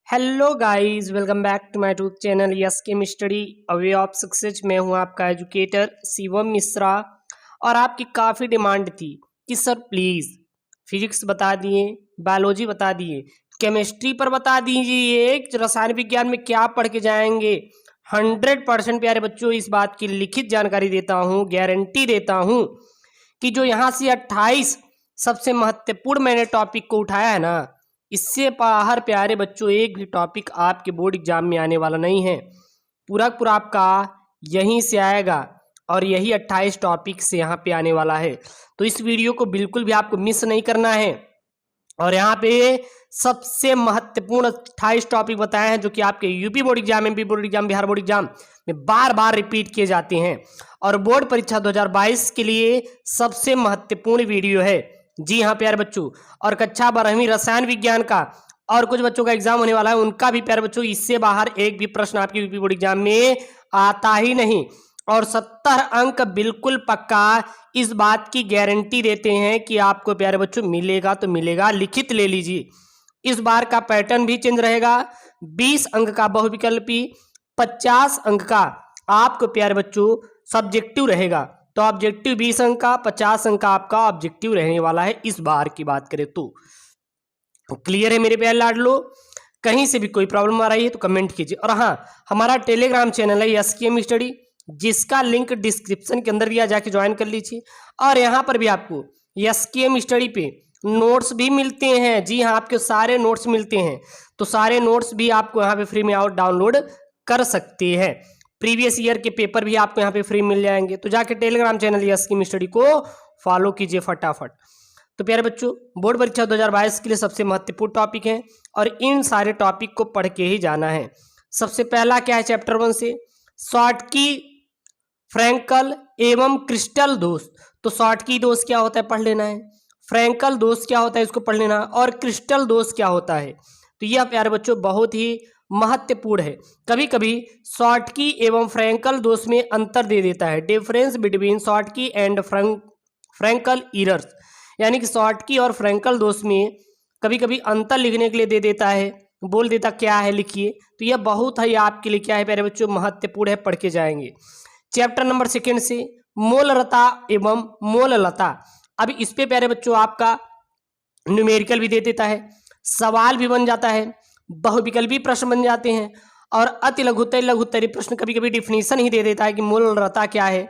Hello guys, welcome back to my YouTube channel S K study a way of success. मैं हूं आपका educator Shivam Mishra. और आपकी काफ़ी डिमांड थी कि सर प्लीज़ फिजिक्स बता दिए, बायोलॉजी बता दिए, केमिस्ट्री पर बता दीजिए, रसायन विज्ञान में क्या पढ़ के जाएंगे। 100% प्यारे बच्चों इस बात की लिखित जानकारी देता हूँ, गारंटी देता हूँ कि जो यहाँ से 28 सबसे महत्वपूर्ण मैंने टॉपिक को उठाया है ना, इससे बाहर प्यारे बच्चों एक भी टॉपिक आपके बोर्ड एग्जाम में आने वाला नहीं है। पूरा पूरा आपका यहीं से आएगा और यही 28 टॉपिक से यहाँ पे आने वाला है। तो इस वीडियो को बिल्कुल भी आपको मिस नहीं करना है। और यहाँ पे सबसे महत्वपूर्ण 28 टॉपिक बताए हैं जो कि आपके UP board exam, MP board exam, Bihar board exam में बार बार रिपीट किए जाते हैं और बोर्ड परीक्षा 2022 के लिए सबसे महत्वपूर्ण वीडियो है। जी हाँ प्यारे बच्चों, और कक्षा 12वीं रसायन विज्ञान का और कुछ बच्चों का एग्जाम होने वाला है, उनका भी प्यारे बच्चों इससे बाहर एक भी प्रश्न आपके यूपी बोर्ड एग्जाम में आता ही नहीं। और 70 अंक बिल्कुल पक्का इस बात की गारंटी देते हैं कि आपको प्यारे बच्चों मिलेगा तो मिलेगा। लिखित ले लीजिए, इस बार का पैटर्न भी चेंज रहेगा। 20 अंक का बहुविकल्पी, 50 अंक का आपको प्यारे बच्चों सब्जेक्टिव रहेगा। तो ऑब्जेक्टिव 20 अंक का, 50 अंक का आपका ऑब्जेक्टिव रहने वाला है इस बार की बात करें तो। क्लियर है मेरे प्यारे लाडलो? कहीं से भी कोई प्रॉब्लम आ रही है तो कमेंट कीजिए। और हाँ, हमारा टेलीग्राम चैनल है एसकेएम स्टडी, जिसका लिंक डिस्क्रिप्शन के अंदर दिया, जाके ज्वाइन कर लीजिए। और यहाँ पर भी आपको एसकेएम स्टडी पे नोट्स भी मिलते हैं। जी हाँ, आपके सारे नोट्स मिलते हैं। तो सारे नोट्स भी आपको यहाँ पे फ्री में डाउनलोड कर सकते हैं। प्रीवियस ईयर के पेपर भी आपको यहाँ पे फ्री मिल जाएंगे। तो जाके टेलीग्राम चैनल एसकेएम स्टडी को फॉलो कीजिए फटाफट। तो प्यारे बच्चों, बोर्ड परीक्षा 2022 के लिए सबसे महत्वपूर्ण टॉपिक है और इन सारे टॉपिक को पढ़ के ही जाना है। सबसे पहला क्या है चैप्टर 1 से, शॉर्टकी, फ्रैंकल एवं क्रिस्टल दोष। तो शॉर्टकी दोष क्या होता है पढ़ लेना है, फ्रैंकल दोष क्या होता है इसको पढ़ लेना, और क्रिस्टल दोष क्या होता है। तो यह प्यारे बच्चों बहुत ही महत्वपूर्ण है। कभी कभी शॉर्टकी एवं फ्रैंकल दोष में अंतर दे देता है, difference between Schottky and Frenkel errors, यानी कि शॉर्टकी और फ्रैंकल दोष में कभी कभी अंतर लिखने के लिए दे देता है, बोल देता क्या है लिखिए। तो यह बहुत है आपके लिए क्या है प्यारे बच्चों, महत्वपूर्ण है, पढ़ के जाएंगे। चैप्टर नंबर 2 से मोलरता एवं मोललता। अब इस पे प्यारे बच्चों आपका न्यूमेरिकल भी दे देता है, सवाल भी बन जाता है, बहुविकल्पी प्रश्न बन जाते हैं, और अति लघुत्तरी लघुत्तरी प्रश्न कभी कभी डिफिनीशन ही दे देता है कि मोलरता क्या है,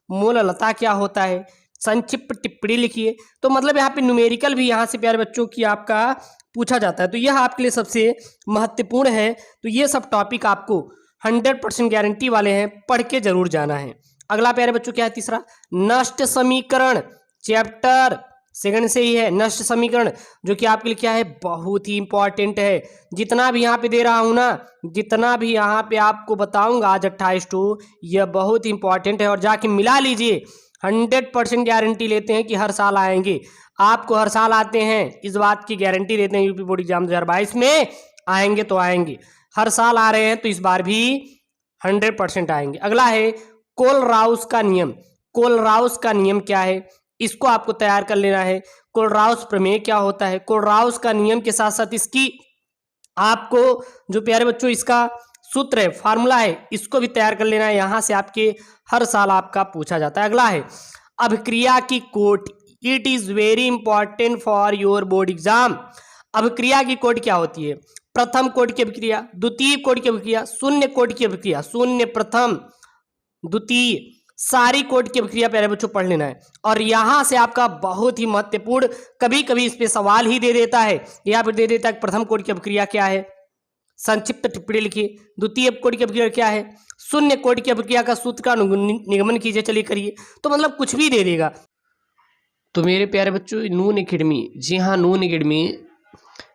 मोललता क्या होता है, संक्षिप्त टिप्पणी लिखिए। तो मतलब यहाँ पे न्यूमेरिकल भी यहाँ से प्यारे बच्चों की आपका पूछा जाता है। तो यह आपके लिए सबसे महत्वपूर्ण है। तो ये सब टॉपिक आपको 100% गारंटी वाले हैं, पढ़ के जरूर जाना है। अगला प्यारे बच्चों क्या है तीसरा, नष्ट समीकरण। चैप्टर 2 से ही है नष्ट समीकरण, जो कि आपके लिए क्या है, बहुत ही इंपॉर्टेंट है। जितना भी यहाँ पे दे रहा हूँ ना, जितना भी यहाँ पे आपको बताऊंगा आज 28 टू, यह बहुत ही इंपॉर्टेंट है। और जाके मिला लीजिए, 100% गारंटी लेते हैं कि हर साल आएंगे, आपको हर साल आते हैं, इस बात की गारंटी देते हैं। यूपी बोर्ड एग्जाम 2022 में आएंगे तो आएंगे, हर साल आ रहे हैं, तो इस बार भी 100% आएंगे। अगला है कोलराउस का नियम। कोलराउस का नियम क्या है, इसको आपको तैयार कर लेना है। कोलराउस प्रमेय क्या होता है, कोलराउस का नियम के साथ साथ इसकी आपको जो प्यारे बच्चों इसका सूत्र है, फार्मूला है, इसको भी तैयार कर लेना है। यहां से आपके हर साल आपका पूछा जाता है। अगला है अभिक्रिया की कोट, it is very important for your board exam. अभिक्रिया की कोट क्या होती है, प्रथम कोट की अभिक्रिया, द्वितीय कोट की अभिक्रिया, शून्य कोट की अभिक्रिया, शून्य प्रथम द्वितीय, सारी कोट की अभिक्रिया प्यारे बच्चों पढ़ लेना है। और यहां से आपका बहुत ही महत्वपूर्ण, कभी कभी इस पे सवाल ही दे देता है, या फिर दे देता है प्रथम कोट की अभिक्रिया क्या है, संक्षिप्त टिप्पणी लिखिए। द्वितीय कोटि की अभिक्रिया क्या है, शून्य कोटि की अभिक्रिया का सूत्र का निगमन कीजिए, चलिए करिए। तो मतलब कुछ भी दे देगा। तो मेरे प्यारे बच्चों, नून एकेडमी, जी हाँ नून एकेडमी,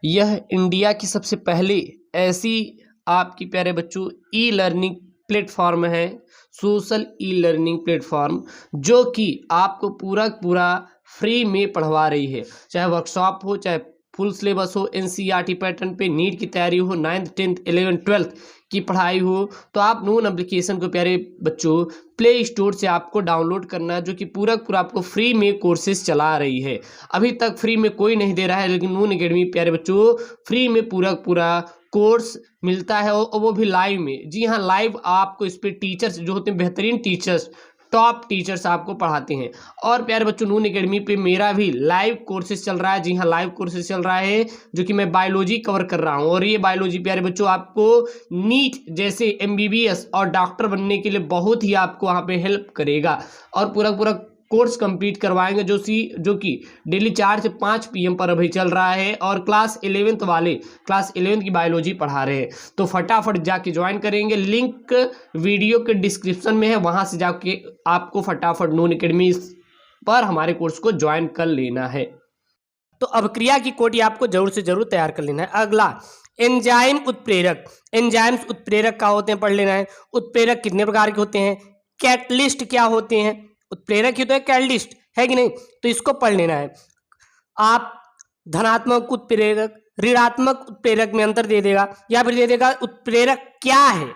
यह इंडिया की सबसे पहली ऐसी आपकी प्यारे बच्चों ई लर्निंग प्लेटफॉर्म है, सोशल ई लर्निंग प्लेटफॉर्म, जो कि आपको पूरा फ्री में पढ़वा रही है। चाहे वर्कशॉप हो, चाहे फुल सिलेबस हो, एनसीईआरटी पैटर्न पे नीट की तैयारी हो, 9th 10th 11th 12th की पढ़ाई हो, तो आप नून एप्लीकेशन को प्यारे बच्चों प्ले स्टोर से आपको डाउनलोड करना है, जो कि पूरा आपको फ्री में कोर्सेज चला रही है। अभी तक फ्री में कोई नहीं दे रहा है, लेकिन नून एकेडमी प्यारे बच्चों फ्री में पूरा कोर्स मिलता है और वो भी लाइव में। जी हाँ, लाइव आपको इस पे टीचर्स जो होते हैं बेहतरीन टीचर्स, टॉप टीचर्स आपको पढ़ाते हैं। और प्यारे बच्चों, नून एकेडमी पे मेरा भी लाइव कोर्सेज चल रहा है। जी हाँ, लाइव कोर्सेज चल रहा है जो कि मैं बायोलॉजी कवर कर रहा हूँ। और ये बायोलॉजी प्यारे बच्चों आपको नीट जैसे एमबीबीएस और डॉक्टर बनने के लिए बहुत ही आपको वहाँ पे हेल्प करेगा। और पूरा पूरा कोर्स कंप्लीट करवाएंगे जो कि डेली 4 से 5 PM पर अभी चल रहा है। और क्लास 11th वाले क्लास 11th की बायोलॉजी पढ़ा रहे हैं। तो फटाफट जाके ज्वाइन करेंगे, लिंक वीडियो के डिस्क्रिप्शन में है, वहां से जाके आपको फटाफट नून एकेडमी पर हमारे कोर्स को ज्वाइन कर लेना है। तो अभिक्रिया की कोटि आपको जरूर से जरूर तैयार कर लेना है। अगला, एंजाइम उत्प्रेरक। एंजाइम्स उत्प्रेरक क्या होते हैं पढ़ लेना है। उत्प्रेरक कितने प्रकार के होते हैं, कैटलिस्ट क्या होते हैं, उत्प्रेरक ही तो है, कैटलिस्ट है कि नहीं, तो इसको पढ़ लेना है। आप धनात्मक उत्प्रेरक, ऋणात्मक उत्प्रेरक में अंतर दे देगा या फिर दे देगा उत्प्रेरक क्या है,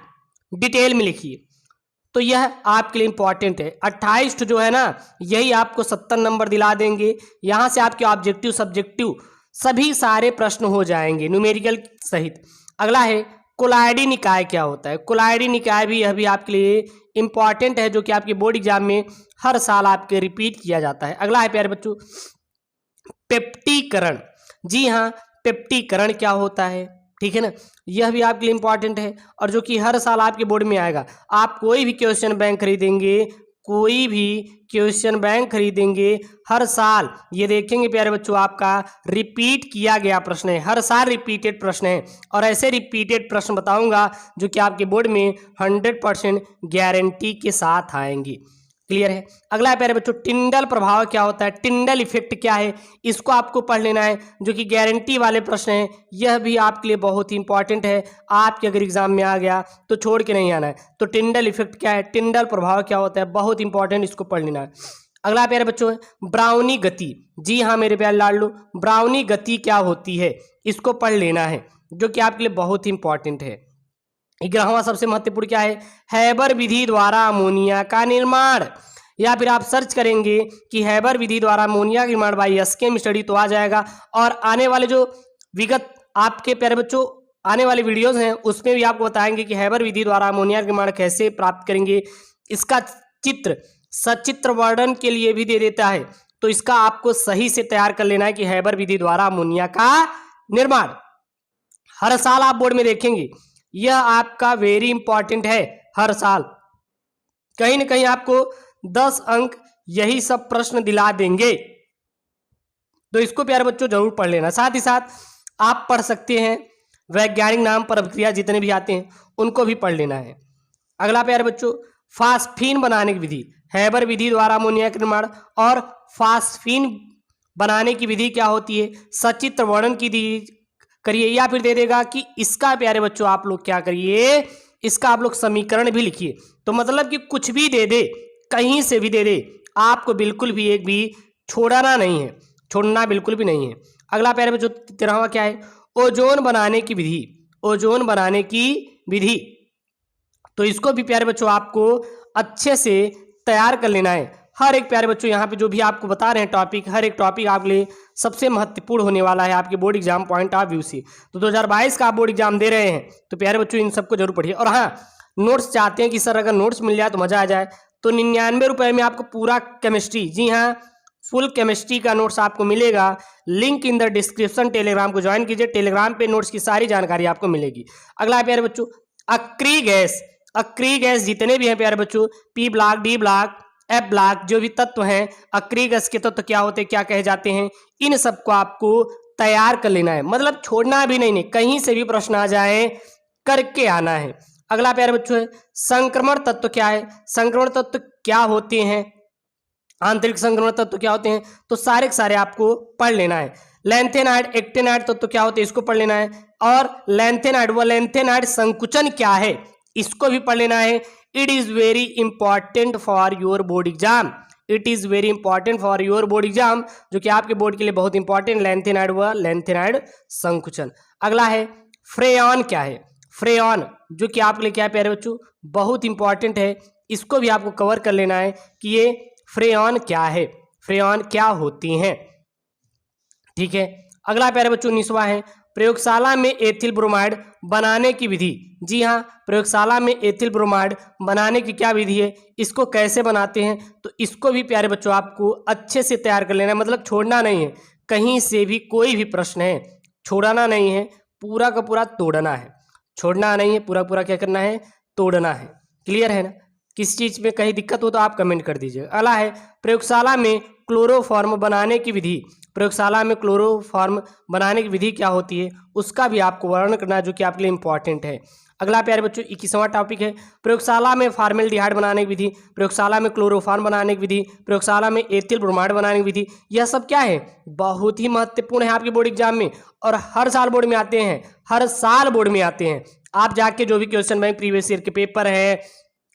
डिटेल में लिखिए। तो यह आपके लिए इंपॉर्टेंट है। 28 जो है ना, यही आपको 70 नंबर दिला देंगे। यहां से आपके ऑब्जेक्टिव सब्जेक्टिव सभी सारे प्रश्न हो जाएंगे न्यूमेरिकल सहित। अगला है कोलायडी निकाय क्या होता है। कोलायडी निकाय भी यह भी आपके लिए इंपॉर्टेंट है, जो कि आपके बोर्ड एग्जाम में हर साल आपके रिपीट किया जाता है। अगला है प्यारे बच्चों पेप्टीकरण। जी हाँ, पेप्टीकरण क्या होता है, ठीक है ना, यह भी आपके लिए इंपॉर्टेंट है और जो कि हर साल आपके बोर्ड में आएगा। आप कोई भी क्वेश्चन बैंक खरीदेंगे, कोई भी क्वेश्चन बैंक खरीदेंगे, हर साल ये देखेंगे प्यारे बच्चों आपका रिपीट किया गया प्रश्न है, हर साल रिपीटेड प्रश्न है। और ऐसे रिपीटेड प्रश्न बताऊंगा जो कि आपके बोर्ड में 100% गारंटी के साथ आएंगे। क्लियर है। अगला है प्यारे बच्चों टिंडल प्रभाव क्या होता है, टिंडल इफेक्ट क्या है, इसको आपको पढ़ लेना है, जो कि गारंटी वाले प्रश्न हैं। यह भी आपके लिए बहुत ही इंपॉर्टेंट है, आपके अगर एग्जाम में आ गया तो छोड़ के नहीं आना है। तो टिंडल इफेक्ट क्या है, टिंडल प्रभाव क्या होता है, बहुत इंपॉर्टेंट, इसको पढ़ लेना है। अगला प्यारे बच्चों है ब्राउनी गति। जी हाँ मेरे प्यारे लाडलो, ब्राउनी गति क्या होती है, इसको पढ़ लेना है, जो कि आपके लिए बहुत ही इंपॉर्टेंट है। 11वां सबसे महत्वपूर्ण क्या है, हैबर विधि द्वारा अमोनिया का निर्माण। या फिर आप सर्च करेंगे कि हैबर विधि द्वारा अमोनिया का निर्माण बाय एसकेएम स्टडी तो आ जाएगा। और आने वाले जो विगत आपके प्यारे बच्चों आने वाले वीडियोस हैं उसमें भी आपको बताएंगे कि हैबर विधि द्वारा अमोनिया का निर्माण कैसे प्राप्त करेंगे। इसका चित्र सचित्र वर्णन के लिए भी दे देता है, तो इसका आपको सही से तैयार कर लेना है कि हैबर विधि द्वारा अमोनिया का निर्माण। हर साल आप बोर्ड में देखेंगे, यह आपका वेरी इंपॉर्टेंट है। हर साल कहीं ना कहीं आपको 10 अंक यही सब प्रश्न दिला देंगे, तो इसको प्यारे बच्चों जरूर पढ़ लेना। साथ ही साथ आप पढ़ सकते हैं वैज्ञानिक नाम पर अभिक्रिया जितने भी आते हैं उनको भी पढ़ लेना है। अगला प्यारे बच्चों फास्फीन बनाने की विधि, हैबर विधि द्वारा अमोनिया का निर्माण और फास्फीन बनाने की विधि क्या होती है, सचित्र वर्णन की करिए। या फिर दे देगा कि इसका प्यारे बच्चों आप लोग क्या करिए, इसका आप लोग समीकरण भी लिखिए। तो मतलब कि कुछ भी दे दे, कहीं से भी दे दे, आपको बिल्कुल भी एक भी छोड़ना नहीं है, छोड़ना बिल्कुल भी नहीं है। अगला प्यारे बच्चों 13वां क्या है, ओजोन बनाने की विधि। ओजोन बनाने की विधि, तो इसको भी प्यारे बच्चों आपको अच्छे से तैयार कर लेना है। हर एक प्यारे बच्चों यहाँ पे जो भी आपको बता रहे हैं टॉपिक, हर एक टॉपिक आपके लिए सबसे महत्वपूर्ण होने वाला है आपके board exam point of view से। तो 2022 का आप बोर्ड एग्जाम दे रहे हैं तो प्यारे बच्चों इन सबको जरूर पढ़िए। और हाँ, नोट्स चाहते हैं कि सर अगर नोट्स मिल जाए तो मजा आ जाए, तो 99 रुपये में आपको पूरा केमिस्ट्री, जी हाँ फुल केमिस्ट्री का नोट्स आपको मिलेगा। Link in the description, Telegram को ज्वाइन कीजिए, टेलीग्राम पे नोट्स की सारी जानकारी आपको मिलेगी। अगला है प्यारे बच्चों अक्री गैस। अक्री गैस जितने भी हैं प्यारे बच्चों, P block, D block, F block, जो भी तत्व हैं अक्री गैस के तत्व क्या होते हैं, क्या कहे जाते हैं, इन सबको आपको तैयार कर लेना है। मतलब छोड़ना भी नहीं, कहीं से भी प्रश्न आ जाए करके आना है। अगला प्यारे बच्चों है संक्रमण तत्व क्या है, संक्रमण तत्व क्या होते हैं, आंतरिक संक्रमण तत्व क्या होते हैं, तो सारे के सारे आपको पढ़ लेना है। लैंथेनाइड, एक्टिनाइड तत्व क्या होते हैं, इसको पढ़ लेना है। और लैंथेनाइड व लैंथेनाइड संकुचन क्या है, इसको भी पढ़ लेना है। It is very important for your board exam, it is very important for your board exam, जो कि आपके बोर्ड के लिए बहुत इंपॉर्टेंट, लैंथेनाइड व लैंथेनाइड संकुचन। अगला है फ्रेयॉन क्या है, फ्रेयॉन जो कि आपके लिए क्या है प्यारे बच्चों, बहुत इंपॉर्टेंट है, इसको भी आपको कवर कर लेना है कि ये फ्रेयॉन क्या है, फ्रेयॉन क्या होती हैं, ठीक है। अगला प्यारे बच्चों 19वां है प्रयोगशाला में एथिल ब्रोमाइड बनाने की विधि। जी हाँ, प्रयोगशाला में एथिल ब्रोमाइड बनाने की क्या विधि है, इसको कैसे बनाते हैं, तो इसको भी प्यारे बच्चों आपको अच्छे से तैयार कर लेना है, मतलब छोड़ना नहीं है। कहीं से भी कोई भी प्रश्न है छोड़ना नहीं है, पूरा का पूरा तोड़ना है। छोड़ना नहीं है, पूरा पूरा क्या करना है, तोड़ना है। क्लियर है ना। किस चीज़ में कहीं दिक्कत हो तो आप कमेंट कर दीजिए। अगला है प्रयोगशाला में क्लोरोफॉर्म बनाने की विधि। प्रयोगशाला में क्लोरोफॉर्म बनाने की विधि क्या होती है, उसका भी आपको वर्णन करना है, जो कि आपके लिए इंपॉर्टेंट है। अगला प्यारे बच्चों 21वां टॉपिक है प्रयोगशाला में फॉर्मेल्डिहाइड बनाने की विधि, प्रयोगशाला में क्लोरोफॉर्म बनाने की विधि, प्रयोगशाला में एथिल ब्रोमाइड बनाने की विधि। यह सब क्या है, बहुत ही महत्वपूर्ण है आपके बोर्ड एग्जाम में, और हर साल बोर्ड में आते हैं, हर साल बोर्ड में आते हैं। आप जाके जो भी क्वेश्चन बैंक प्रीवियस ईयर के पेपर है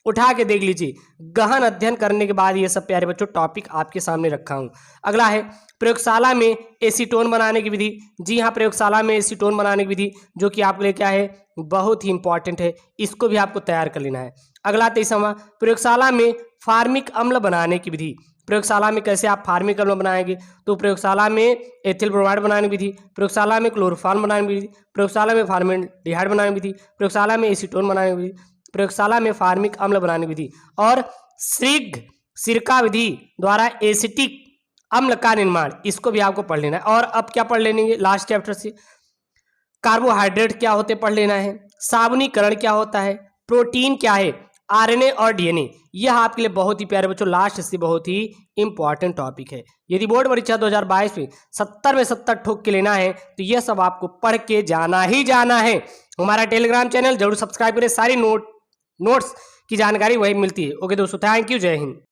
उठा के देख लीजिए, गहन अध्ययन करने के बाद ये सब प्यारे बच्चों टॉपिक आपके सामने रखा हूं। अगला है प्रयोगशाला में एसीटोन बनाने की विधि। जी हाँ, प्रयोगशाला में एसीटोन बनाने की विधि, जो कि आपके लिए क्या है, बहुत ही इंपॉर्टेंट है, इसको भी आपको तैयार कर लेना है। अगला 23वां प्रयोगशाला में फार्मिक अम्ल बनाने की विधि। प्रयोगशाला में कैसे आप फार्मिक अम्ल बनाएंगे, तो प्रयोगशाला में एथिल ब्रोमाइड बनाने की विधि, प्रयोगशाला में क्लोरोफॉर्म बनाने की विधि, प्रयोगशाला में फॉर्मेल्डिहाइड बनाने की विधि, प्रयोगशाला में एसीटोन बनाने की विधि, प्रयोगशाला में फार्मिक अम्ल बनाने की विधि, और सिरका विधि द्वारा एसिटिक अम्ल का निर्माण, इसको भी आपको पढ़ लेना है। और अब क्या पढ़ लेंगे लास्ट चैप्टर से, कार्बोहाइड्रेट क्या होते पढ़ लेना है, साबुनीकरण क्या होता है, प्रोटीन क्या है, आरएनए और डीएनए। यह आपके लिए बहुत ही प्यारे बच्चों लास्ट से बहुत ही इंपॉर्टेंट टॉपिक है। यदि बोर्ड परीक्षा 2022 में 70 में 70 ठोक के लेना है तो यह सब आपको पढ़ के जाना ही जाना है। हमारा टेलीग्राम चैनल जरूर सब्सक्राइब करें, सारी नोट्स की जानकारी वही मिलती है। ओके दोस्तों, थैंक यू, जय हिंद।